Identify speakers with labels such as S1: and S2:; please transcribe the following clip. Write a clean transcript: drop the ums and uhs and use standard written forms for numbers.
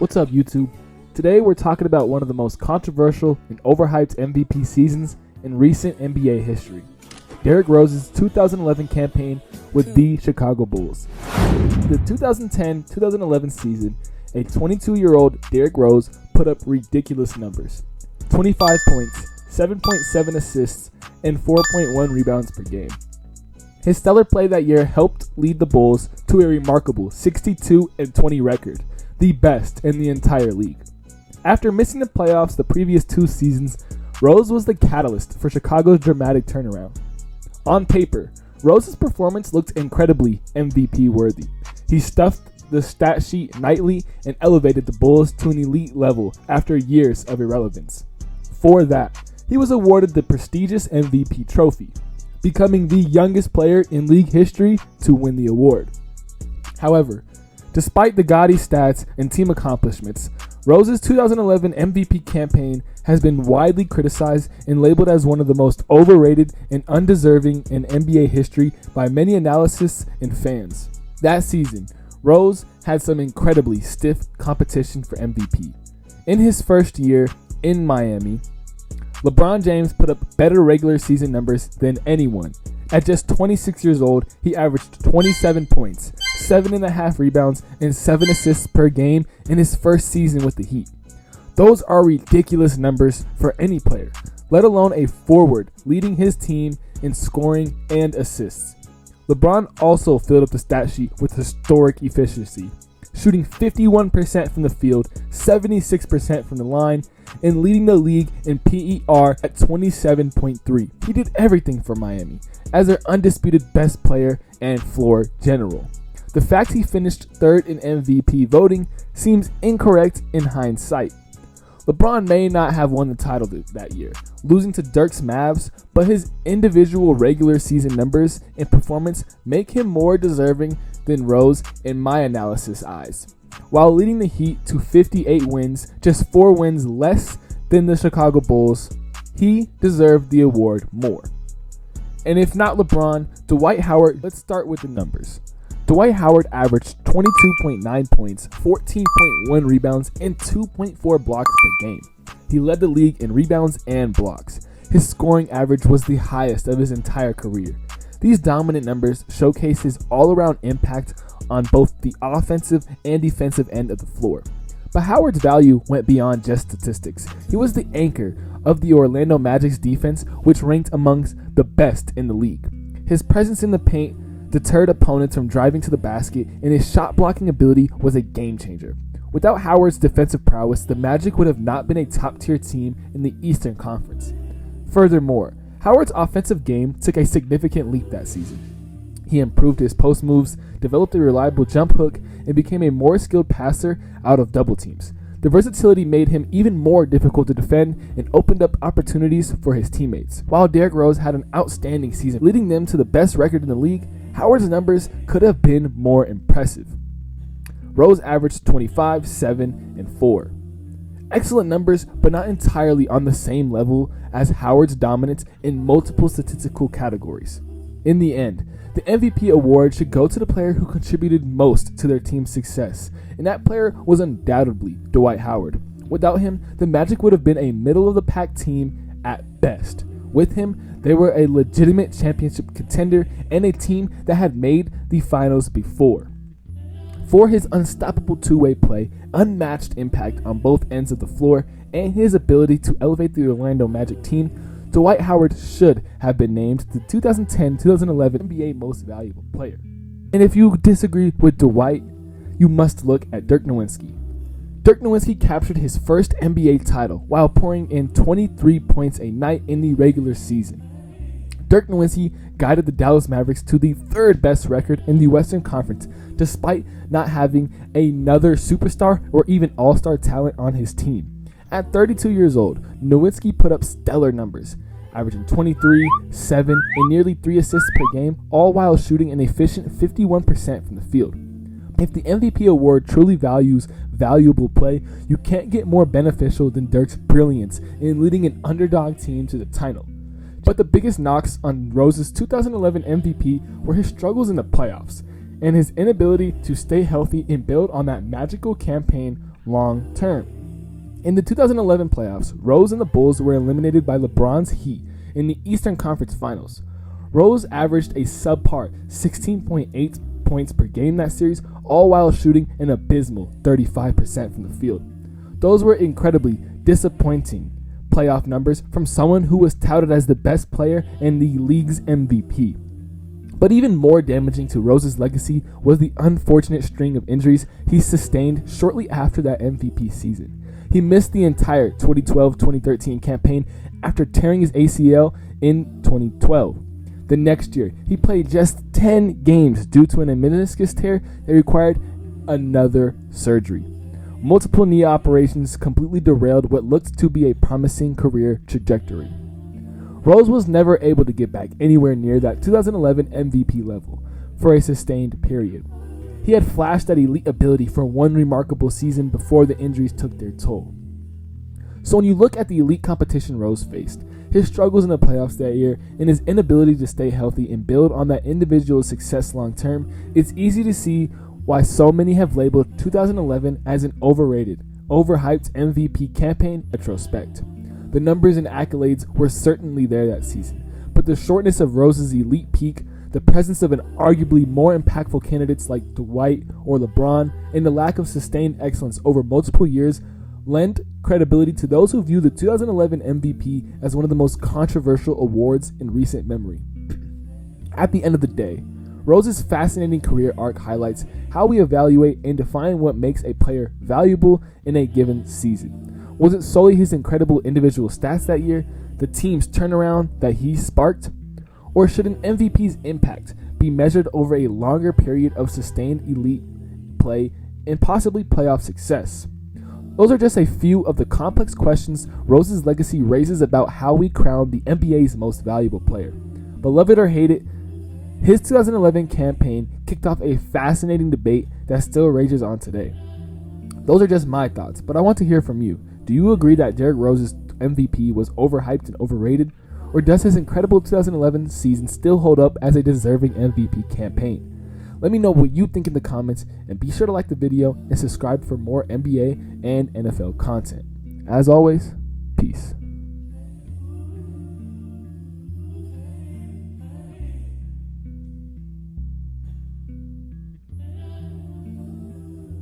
S1: What's up, YouTube? Today we're talking about one of the most controversial and overhyped MVP seasons in recent NBA history. Derrick Rose's 2011 campaign with the Chicago Bulls. The 2010-2011 season, a 22-year-old Derrick Rose put up ridiculous numbers. 25 points, 7.7 assists, and 4.1 rebounds per game. His stellar play that year helped lead the Bulls to a remarkable 62-20 record, the best in the entire league. After missing the playoffs the previous two seasons, Rose was the catalyst for Chicago's dramatic turnaround. On paper, Rose's performance looked incredibly MVP worthy. He stuffed the stat sheet nightly and elevated the Bulls to an elite level after years of irrelevance. For that, he was awarded the prestigious MVP trophy, becoming the youngest player in league history to win the award. However, despite the gaudy stats and team accomplishments, Rose's 2011 MVP campaign has been widely criticized and labeled as one of the most overrated and undeserving in NBA history by many analysts and fans. That season, Rose had some incredibly stiff competition for MVP. In his first year in Miami, LeBron James put up better regular season numbers than anyone. At just 26 years old, he averaged 27 points, 7.5 rebounds, and 7 assists per game in his first season with the Heat. Those are ridiculous numbers for any player, let alone a forward leading his team in scoring and assists. LeBron also filled up the stat sheet with historic efficiency, shooting 51% from the field, 76% from the line, and leading the league in PER at 27.3. He did everything for Miami as their undisputed best player and floor general. The fact he finished third in MVP voting seems incorrect in hindsight. LeBron may not have won the title that year, losing to Dirk's Mavs, but his individual regular season numbers and performance make him more deserving than Rose in my analysis eyes. While leading the Heat to 58 wins, just 4 wins less than the Chicago Bulls, he deserved the award more. And if not LeBron, Dwight Howard. Let's start with the numbers. Dwight Howard averaged 22.9 points, 14.1 rebounds, and 2.4 blocks per game. He led the league in rebounds and blocks. His scoring average was the highest of his entire career. These dominant numbers showcase his all-around impact on both the offensive and defensive end of the floor. But Howard's value went beyond just statistics. He was the anchor of the Orlando Magic's defense, which ranked amongst the best in the league. His presence in the paint deterred opponents from driving to the basket, and his shot blocking ability was a game changer. Without Howard's defensive prowess, the Magic would have not been a top-tier team in the Eastern Conference. Furthermore, Howard's offensive game took a significant leap that season. He improved his post moves, developed a reliable jump hook, and became a more skilled passer out of double teams. The versatility made him even more difficult to defend and opened up opportunities for his teammates. While Derrick Rose had an outstanding season, leading them to the best record in the league, Howard's numbers could have been more impressive. Rose averaged 25, 7, and 4. Excellent numbers, but not entirely on the same level as Howard's dominance in multiple statistical categories. In the end, the MVP award should go to the player who contributed most to their team's success, and that player was undoubtedly Dwight Howard. Without him, the Magic would have been a middle-of-the-pack team at best. With him, they were a legitimate championship contender and a team that had made the finals before. For his unstoppable two-way play, unmatched impact on both ends of the floor, and his ability to elevate the Orlando Magic team, Dwight Howard should have been named the 2010-2011 NBA Most Valuable Player. And if you disagree with Dwight, you must look at Dirk Nowitzki. Dirk Nowitzki captured his first NBA title while pouring in 23 points a night in the regular season. Dirk Nowitzki guided the Dallas Mavericks to the third best record in the Western Conference, despite not having another superstar or even all-star talent on his team. At 32 years old, Nowitzki put up stellar numbers, averaging 23, 7, and nearly 3 assists per game, all while shooting an efficient 51% from the field. If the MVP award truly values valuable play, you can't get more beneficial than Dirk's brilliance in leading an underdog team to the title. But the biggest knocks on Rose's 2011 MVP were his struggles in the playoffs, and his inability to stay healthy and build on that magical campaign long term. In the 2011 playoffs, Rose and the Bulls were eliminated by LeBron's Heat in the Eastern Conference Finals. Rose averaged a subpar 16.8 points per game that series, all while shooting an abysmal 35% from the field. Those were incredibly disappointing playoff numbers from someone who was touted as the best player and the league's MVP. But even more damaging to Rose's legacy was the unfortunate string of injuries he sustained shortly after that MVP season. He missed the entire 2012-2013 campaign after tearing his ACL in 2012. The next year, he played just 10 games due to a meniscus tear that required another surgery. Multiple knee operations completely derailed what looked to be a promising career trajectory. Rose was never able to get back anywhere near that 2011 MVP level for a sustained period. He had flashed that elite ability for one remarkable season before the injuries took their toll. So when you look at the elite competition Rose faced, his struggles in the playoffs that year, and his inability to stay healthy and build on that individual's success long term, it's easy to see why so many have labeled 2011 as an overrated, overhyped MVP campaign retrospect. The numbers and accolades were certainly there that season, but the shortness of Rose's elite peak, the presence of an arguably more impactful candidates like Dwight or LeBron, and the lack of sustained excellence over multiple years lent credibility to those who view the 2011 MVP as one of the most controversial awards in recent memory. At the end of the day, Rose's fascinating career arc highlights how we evaluate and define what makes a player valuable in a given season. Was it solely his incredible individual stats that year, the team's turnaround that he sparked? Or should an MVP's impact be measured over a longer period of sustained elite play and possibly playoff success? Those are just a few of the complex questions Rose's legacy raises about how we crown the NBA's most valuable player. Beloved or hated, his 2011 campaign kicked off a fascinating debate that still rages on today. Those are just my thoughts, but I want to hear from you. Do you agree that Derrick Rose's MVP was overhyped and overrated? Or does his incredible 2011 season still hold up as a deserving MVP campaign? Let me know what you think in the comments, and be sure to like the video and subscribe for more NBA and NFL content. As always, peace.